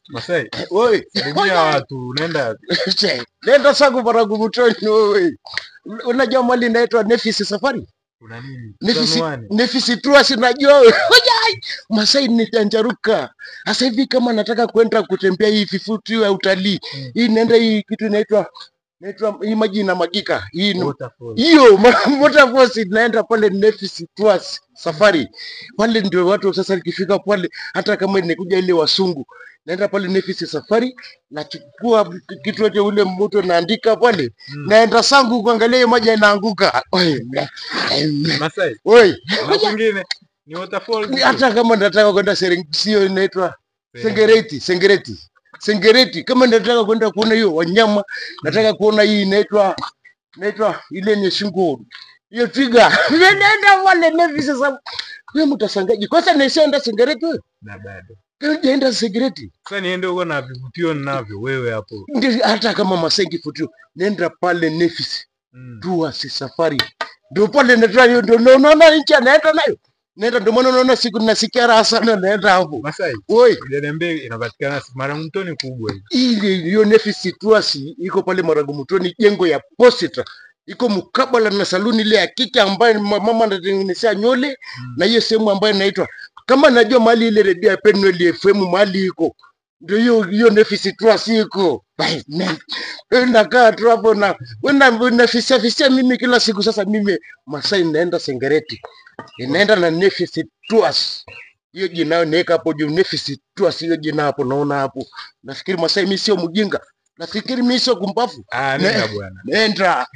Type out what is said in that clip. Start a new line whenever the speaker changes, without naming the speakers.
Masai,
Oi,
salimia watu, unaenda
nenda sangu Maragumutoni wewe. Unajua mali inaitwa Nefisi Safari?
kuna nini?
Nefisi Tours najua wewe. Hojai, Masai nitanjaruka. Sasa hivi kama nataka kwenda kutembea hii vifutu ya utalii. Hii nenda hii kitu inaitwa hii maji inamwagika. Hiyo waterfalls inaenda pale Nefisi Tours Safari. Pale ndio watu sasa ikifika pale hata kama inakuja ile wasungu. Naenda pale Nefisi Safari, nachukua kitu yote ule mtu naandika pale. Naenda sangu kuangalia hiyo maji inaanguka.
Masai.
Oi.
Mwingine ni waterfall.
Hata kama nataka kwenda sio inaitwa Sengereti. Kama nataka kwenda kuona hiyo wanyama, nataka kuona hii inaitwa ile yenye shingo. Hiyo twiga. Nenda pale Nefisi sasa. Wewe mtasangaji. Kwanza nisienda Sengereti wewe?
Na bado.
Nenda Sengereti.
Sasa niende huko na vivutio ninavyo wewe hapo.
Hata kama Masai kivutio, nenda pale Nefisi. Tours Safari. Ndio pale ndio unaona nchi anaenda nayo. Nenda ndio maana unaona siku nasikia raha sana naenda hapo.
Masai.
Oi,
Niambie inapatikana Maragumutoni kubwa hii.
Ile hiyo Nefisi Tours iko pale Maragumutoni, jengo ya Posita. Iko mkabala na saluni ile ya kike ambayo mama anatengenezea nywele na hiyo sehemu ambayo inaitwa kama najua mali ile redio ya Penwell FM mali iko. Ndio hiyo Nefisi Tours iko. Nakaa tu hapo na unafisia mimi kila siku. Sasa mimi Masai naenda Sengereti. Inaenda na Nefisi Tours. Hiyo jina naweka hapo juu Nefisi Tours, hiyo jina hapo naona hapo. Nafikiri Masai mimi sio mjinga. Nafikiri mimi sio kumbafu.
Nenda bwana.
Nenda.